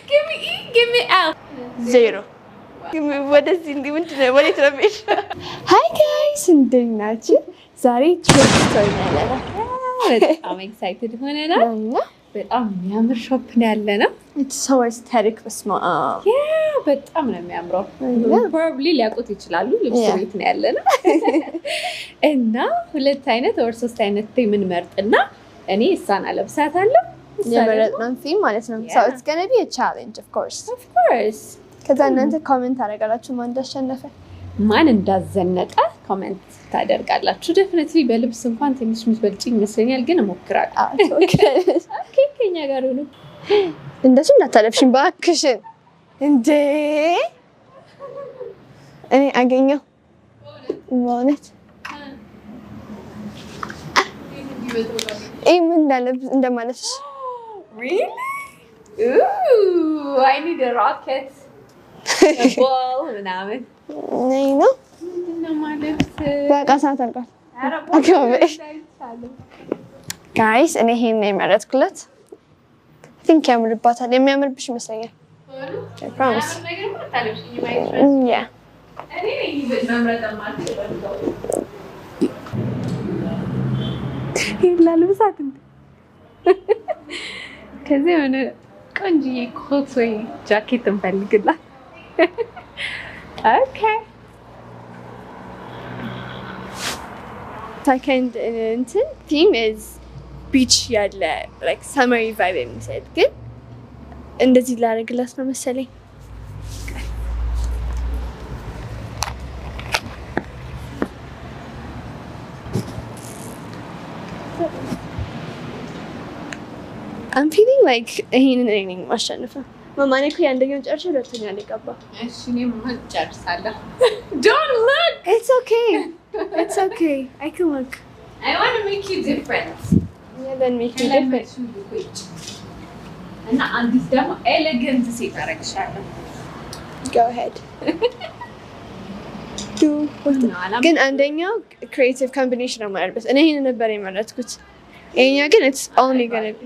Give me E, give me L. 0. Give me what is in the winter? What is rubbish? Hi guys, እንደምን ናችሁ? ዛሬ ቾክ ስቶሪ ነው ያለነው። በጣም ኤክሳይትድ ሆነናል። በጣም የሚያምር ሾፕ ነው ያለነው። It's so aesthetic በስማ በጣም ነው የሚያምረው። Probably ሊያውቁት ይችላሉ። ልብስ ቤት ነው ያለነው። እና ሁለት አይነት or ሶስት አይነት ምን መርጥና እኔ እሷን አለብሳታለሁ። የመረጥነው ፊም ማለት ነው. So it's going to be a challenge of course. Of course. ከዛ እናንተ ኮሜንት አደረጋላችሁ ማን እንዳሸነፈ ማን እንዳዘነቀ ኮሜንት ታደርጋላችሁ. definitely በልብስ እንኳን ትንሽ ምትበልጪ ይመስለኛል ግን እሞክራለሁ. ኦኬ ከኛ ጋር ሁሉ እንደሱ እንዳታለብሽኝ ባክሽን እንዴ እኔ አገኘው ማለት እንደማለብስ Really? Ooh, I need a rocket. A ball ምናምን ነው ምንድነው ማለት በቃ ሰዓት አልቋል ጋይስ እኔ ይሄን ነው የመረጥኩለት I think ያምርባታል የሚያምርብሽ ይመስለኛል I promise yeah እኔ መምረጥ ማልችለው ይላል ብሳት ከዚህ ሆነ ቆንጆ ኮት ወይ ጃኬት እንፈልግላ Okay. Second theme is beach ያለ like summery vibe የሚሰጥ ግን እንደዚህ ላደርግላት ነው መሰለኝ I'm feeling like ይሄንን እኔ ማሸነፈው ማማኔ እኮ ያንደኛው ጨርሼ ሁለተኛ ላይ ገባ እሺ እኔ ማን ጨርሳለሁ Don't look It's okay It's okay I can look I want to make you different Yeah then make you different እና አንዲስ ደግሞ ኤሌጋንት ሴት አረግሻለሁ Go ahead ግን አንደኛው creative combination ነው ማለት እኔ ይሄን ነበር የመረጥኩት ይሄኛው ግን it's only going to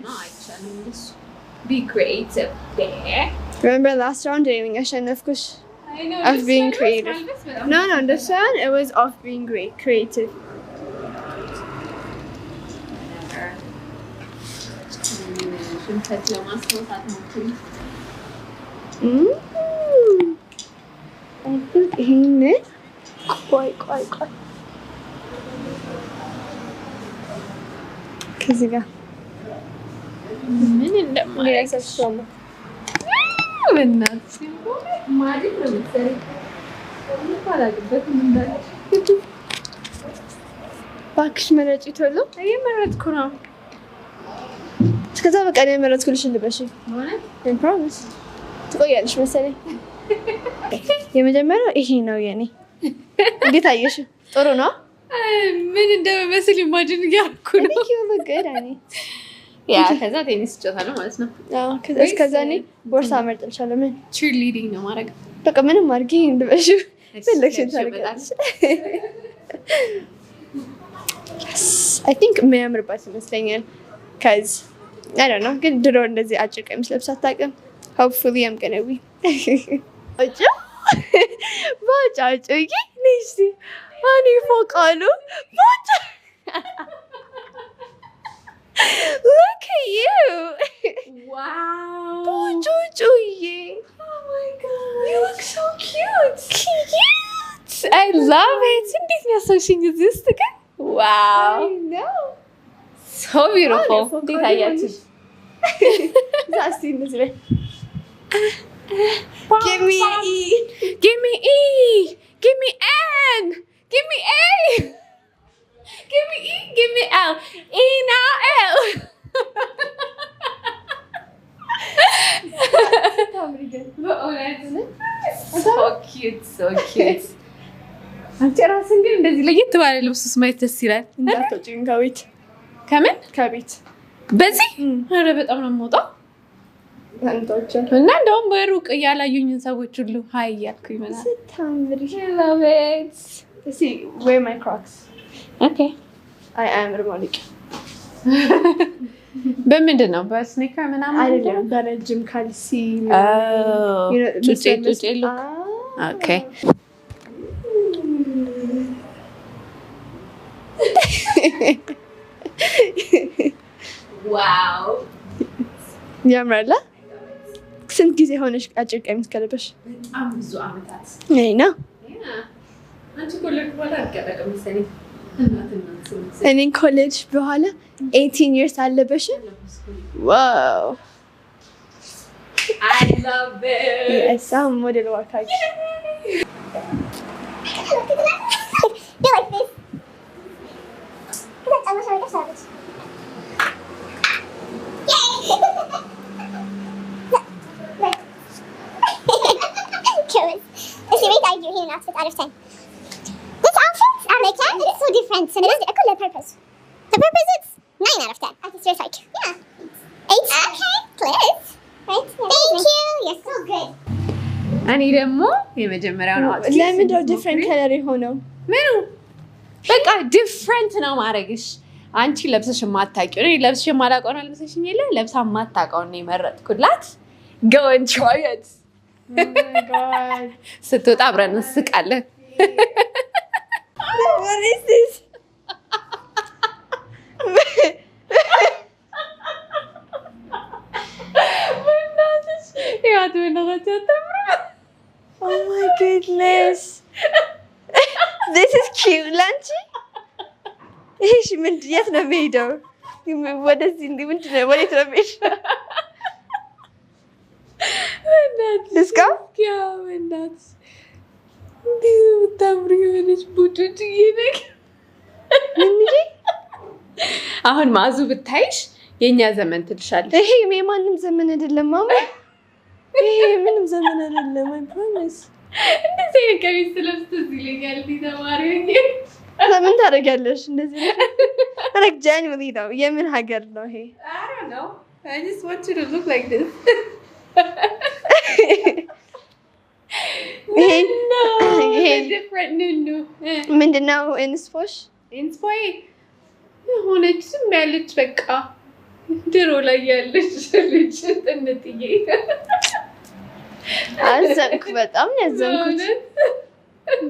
be creative there. Remember last round doing Ashanafkush? I know. Of being creative. No, this one it was of being creative. I think he quite. Kiziga. ምን እንደማይሰሰው በእናትሽ ማለት ነው መሰለኝ ባላግበት ምን እንዳለሽ ባክሽ መረጪ ቶሎ እየመረጥኩ ነው እስከዛ በቃ ነው መረጥኩልሽ ልበሽ ማለት I promise ትቆያለሽ መሰለኝ የመጀመሪያው ይሄ ነው የኔ እንዴት አየሽ ጥሩ ነው ምን እንደመሰል ኢማጂን ያርኩ ነው I think you look good Annie ያ ከዛ ቴኒስ ጫታለ ማለት ነው አዎ ከዛ እኔ ቦርሳ አመርጥልሻለሁ ምን ቺር ሊዲንግ ነው ማድረግ በቃ ምንም አድርጊ እንደበሽ ፈለግሽን ታደርጊያለሽ I think የሚያምርባት ይመስለኛል cuz I don't know ግን ድሮ እንደዚህ አጭር ቀሚስ ለብሳ አታውቅም hopefully I'm going to win ባጫጭዬ ነሽ አኒ ፎቃሉ ባጫ Look at you! Wow! Bojujuye! Oh my god! You look so cute! Cute! I love it! Endet ni associating this again? Wow! I know! So beautiful! Did I get it? That's the this way. Give me E! Give me E! Give me N! Give me A! Give me E, give me L. E now L. So cute. አንቺ ራስን ግን እንደዚህ ለየት ባለ ልብስስ ማየት ደስ ይላል። እንዳትወጪኝ ከቤት ከምን ከቤት በዚህ ኧረ በጣም ነው የምወጣው። እና እንደውም በሩቅ ያላዩኝን ሰዎች ሁሉ ሃይ ያልኩኝ ማለት ስታምሪ I love it. See, wear my Crocs. Okay. I am Ramalik. በምንድን ነው በስኒከር ምናምን አይደለም በረጅም ካልሲ ጩጬ ኦኬ ዋው ያምራል ስንት ጊዜ ሆነሽ አጭር ቀሚስ ከለበሽ በጣም ብዙ አመታት አይና አንቺ ኮሌጅ በኋላ አልቀረቀም መሰለኝ እኔ ኮሌጅ በኋላ 18 years አለበሽ ዋው I love it yes I'm model workout do like this I'm not sure savage Let's see, rate argue here in outfit out of 10. This outfit, I like it. It's so different. So it is a good purpose. The purpose is 9 out of 10. I guess you're like, yeah. 8. Okay, close. Right? Thank you. You're so good. እኔ ደግሞ የመጀመሪያው ነው ለምን ነው ዲፈረንት ከለር የሆነው ምኑ በቃ ዲፈረንት ነው ማረግሽ አንቺ ለብሰሽ ማታውቂው ነው ለብሰሽ ማላውቀው ነው ለብሰሽኝ የለ ለብሳ ማታውቀው ነው የመረጥኩላት go and try it oh my god ስትወጣ አብረን እንስቃለን what is this oh my goodness this is cute Lanchi ايش من يتنا فيديو ወደዚህ ምንድነው ወዴት ነው የሚሄደው let's go yeah and that's ታምሪ ሆነች ቡቱት ይነክ አሁን ማዙ ብታይሽ የኛ ዘመን ትልሻለሽ ይሄ የማንም ዘመን አይደለም ማማ ይሄ ምንም ዘመን አይደለም I promise እንደዚህ ከቢስ ስለብስ ይለኛል ተማሪኝ ለምን ታደርጊያለሽ እንደዚህ like genuinely though የምን ሀገር ነው ይሄ I don't know I just want you to look like this ይሄ different no ምንድነው ኢንስፖሽ ኢንስፖይ ሆነች ስም ያለች በቃ ድሮ ላይ ያለች ልጅ ጥንጥዬ አዘንኩ በጣም ያዘንኩት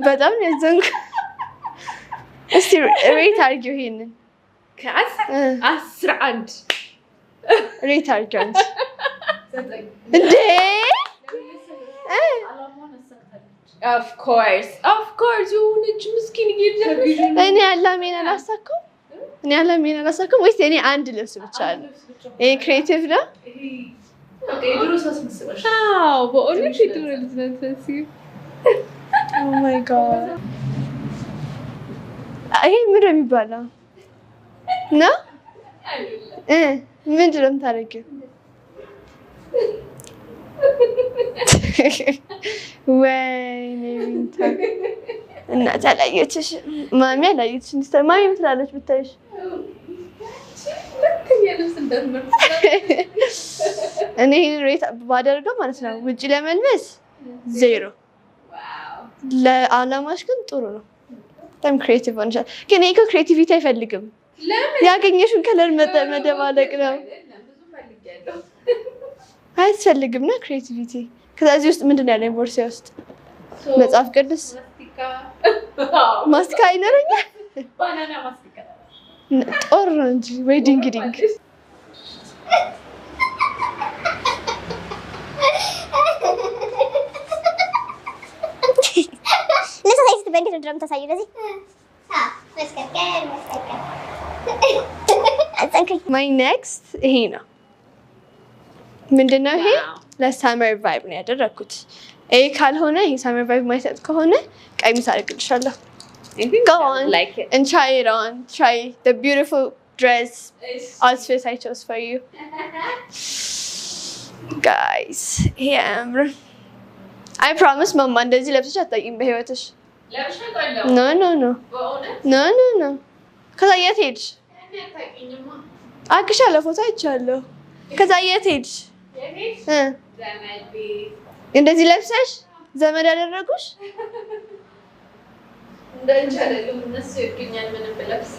በጣም ያዘንኩ እስቲ ሬት አድርጊው ይሄንን ከ11 ሬት አድርጊው አንቺ እንዴ of course የሆነች ምስኪን እየደረሰ እኔ አላሜን አላሳኩም ወይስ እኔ አንድ ልብስ ብቻ ነው ይሄ ክሬቲቭ ነው ኦኬ ድሮ ሳስመስለሽ አዎ በእውነት ድሮ ልጅ ነበር oh my god ይሄ ምንድን ነው የሚባለው ነው ምንድን ነው የምታደርጊው ወይኔ ዊንታ እናት አላየችሽ ማሚ አላየችሽ ማሚ ምን ትላለች ብታይሽ እኔ ሬት ባደርገው ማለት ነው ውጪ ለመልበስ 0 ለአላማሽ ግን ጥሩ ነው በጣም ክሬቲቭ ሆነሻል ግን እኮ ክሬቲቪቲ አይፈልግም ያገኘሽውን ከለር መደባለቅ ነው አይፈልግም ነው ክሬቲቪቲ ከዛዚህ ውስጥ ምንድን ነው ያለኝ ቦርሳ ውስጥ መጽሐፍ ቅዱስ ማስቲካ አይኖረኛል ባናና ማስቲካ ጦር ነው እንጂ ወይ ዲንግ ለሰው ሳይስት በእንዴት ነው ድረም ታሳዩ ለዚህ ማይ ኔክስት ይሄ ነው ምንድነው ይሄ ለሳመር ቫይብ ነው ያደረኩት ይሄ ካልሆነ ይሄ ሳመር ቫይብ ማይሰጥ ከሆነ ቀሚስ አድርግልሻለሁ go on and try it on try the beautiful dress outfit I chose for you guys here I promise mama እንደዚህ ለብሰሽ አታውቂም በህይወትሽ no ከዛ የት ሄድሽ አቅሻለሁ ፎቶ አይቻለሁ ከዛ የት ሄድሽ እንደዚህ ለብሰሽ ዘመድ ያደረጉሽ እንደንቻለሁ እነሱ ይገኛል ምንም ብለብስ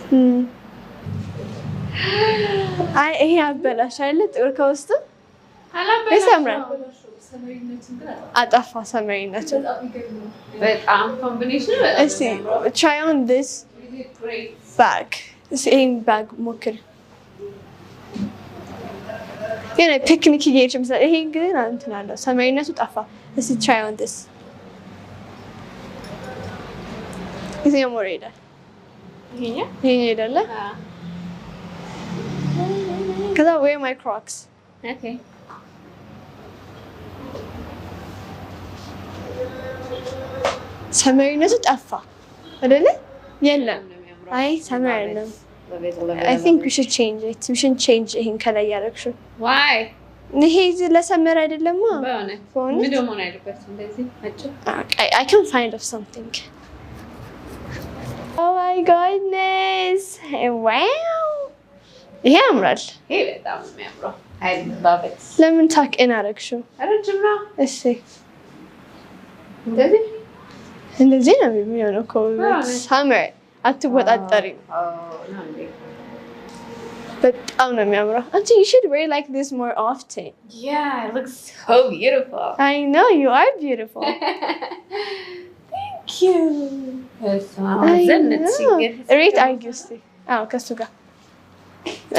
አይ ይሄ አበላሽ አይደለ? ጥቁር ከውስጡ ይሰምራል። አጠፋ ሰማያዊነቱን። በጣም ኮምቢኔሽን በጣም እስቲ try on this bag. ይሄን ባግ ሞክር። የኔ ፒክኒክ እየሄድሽ መሰለኝ። ይሄ ግን እንትን አለው ሰማያዊነቱ ጠፋ። እስቲ try on this. የትኛው ሞር ይሄዳል? ይሄኛው ይሄዳል። ከዛ wear my Crocs. Okay. ሰማያዊነቱ ጠፋ አይደለ? የለም። አይ ሰማያዊ አይደለም። I think we should change it. We should change ይሄን ከላይ ያደረግሽው። Why? ይሄ ለሰመር አይደለም? በእውነት ምን ደሞ ነው ያለበት እንደዚህ አጭር? I can find of something. Oh my goodness. Wow. ይሄ ያምራል። ይሄ በጣም የሚያምረው። I love it. ለምን ታክ ኢን አደረግሽው? ረጅም ነው። እሺ እንደዚህ ነው የሚሆነው እኮ ሰመር አትወጣጠሪ። በጣም ነው የሚያምረው። አንቺ you should wear like this more often. Yeah, it looks so beautiful. I know you are beautiful. Thank you. Rate argue እስቲ። አዎ ከሱ ጋር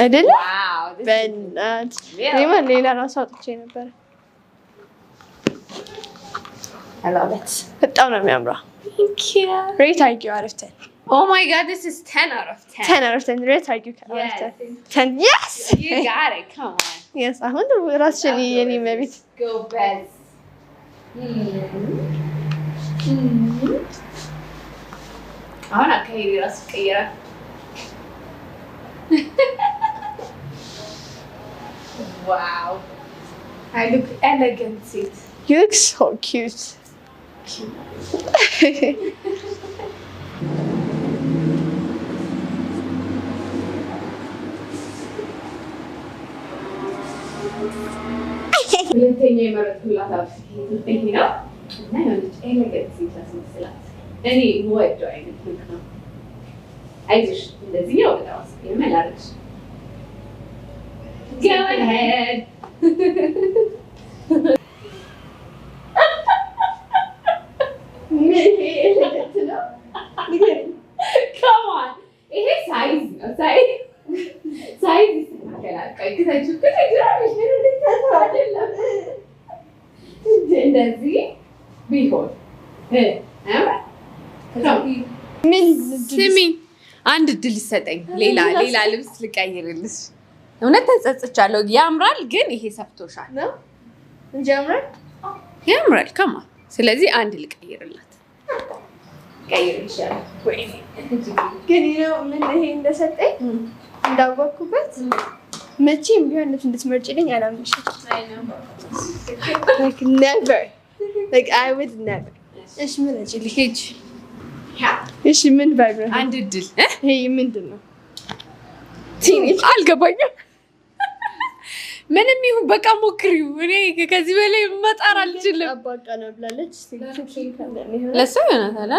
አይደለ? Wow. በእናት እኔማ ሌላ ራሱ አውጥቼ ነበር። I love it. በጣም ነው የሚያምረው። Thank you. Rate argue out of 10. Oh my god, this is 10 out of 10. 10 out of 10. Rate argue out of 10. 10. Yes. You got it. Come on. Yes. አሁን ራስሽን የኔ መቤት Go best. አሁን አካሄድ ራስ ቀየራ። Wow. I look elegant, sis. You look so cute. ሁለተኛ የመረጥኩላት አውትፊት ይሄ ነው እና የሆነች ኤሌጋንት ሴት አስመስላት እኔ የምወደው አይነት ሉክ ነው። አይዞሽ እንደዚህኛው በጣም አስቀያሚ Go ahead. Come on. ይሄ ሳይዝ ነው። ሳይዝ ይስተካከላል። ቀይታችሁ ከነግራሽ አይደለም እንደዚህ ቢሆን ስሚ አንድ እድል ይሰጠኝ። ሌላ ልብስ ልቀይርልሽ። እውነት ተጸጽቻለሁ። ያምራል ግን ይሄ ሰፍቶሻል ነው እንጂ ያምራል። ከማ ስለዚህ አንድ ልቀይርላት። ቀይርልሻለሁ። ወይኔ ግን ነው ምን ይሄ እንደሰጠኝ እንዳወቅኩበት መቼም ቢሆን ልብስ እንድትመርጪልኝ አላምንሽም። Like never. Like I would never. እሺ ምን ልጅልኝ ሂጅ። እሺ ምን ባይብራ አንድ እድል ይሄ ምንድን ነው? ትንሽ አልገባኝም። ምንም ይሁን በቃ ሞክሪው። እኔ ከዚህ በላይ መጣር አልችልም። አባቃ ነው ብላለች። ለሱ ይሆናል።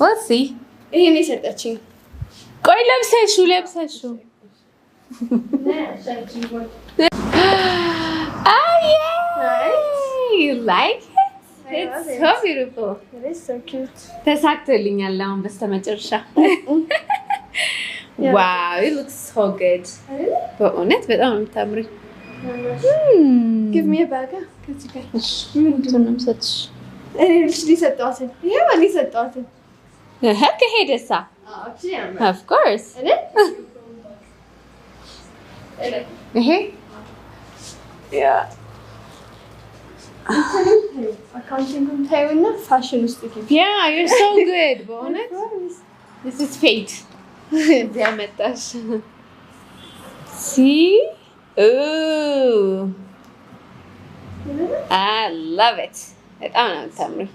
ወሲ ይሄን የሰጠችኝ ቆይ ለብሰሽው You like it? It's so beautiful. It is so cute. ተሳክቶልኛል አሁን በስተመጨረሻ። Wow, it looks so good. በእውነት በጣም ነው የምታምሪ። Give me a bag. ከዚህ ጋር ምንድን ነው የምሰጥሽ? እኔ ልጅ ሊሰጣዋትን ይሄ ማን ሊሰጣዋትን? ከሄደሳ Of course. ይሄ Yeah. አካውንቲንግ ታዩና ፋሽን ውስጥ ግቢ። Yeah, you're so good. በእውነት This is fate. ያመጣሽ See? Ooh. I love it. በጣም ነው የምታምሪ።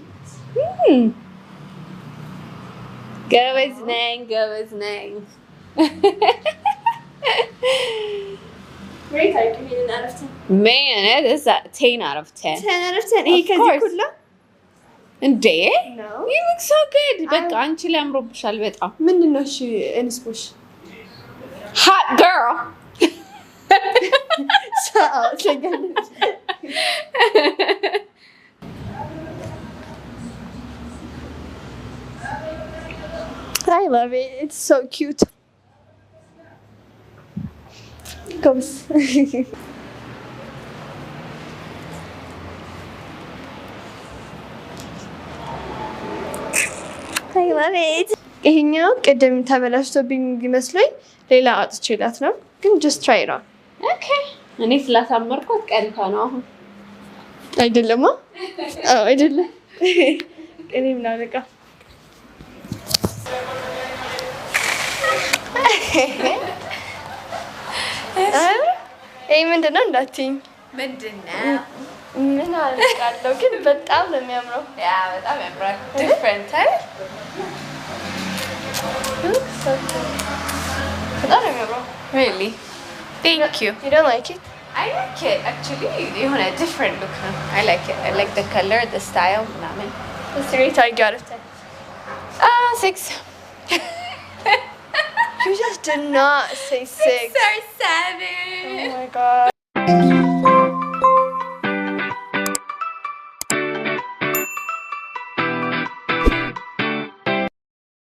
ጎበዝ ነኝ። Great, I give you an out of 10. Man, it is a 10 out of 10. 10 out of 10. ይሄ ከዚህ ሁሉ እንዴ? No. You look so good. በቃ አንቺ ላይ አምሮብሻል በጣም። ምንድን ነው እሺ እንስፖሽ? hot girl. I love it. It's so cute. Goes. I love it. ይሄኛው ቅድም ተበላሽቶብኝ ቢመስለኝ ሌላ አጥቼላት ነው፣ ግን just try it on. Okay. እኔ ስላሳመርኩት ቀንታ ነው አሁን አይደለማ? አዎ አይደለም። እኔ ምን አለቃ ይሄ ምንድን ነው እንዳትይኝ። ምንድን ነው? ምን አለቃለሁ፣ ግን በጣም ነው የሚያምረው። ያ በጣም ያምራል። ዲፍረንት አይደል? በጣም ነው የሚያምረው። Really? Thank you. You don't like it? I like it actually. የሆነ different look ነው. I like it. I like the color, the style ምናምን። Let's rate our out of 10. 6. You just did not say 6. 6 or 7. Oh my god.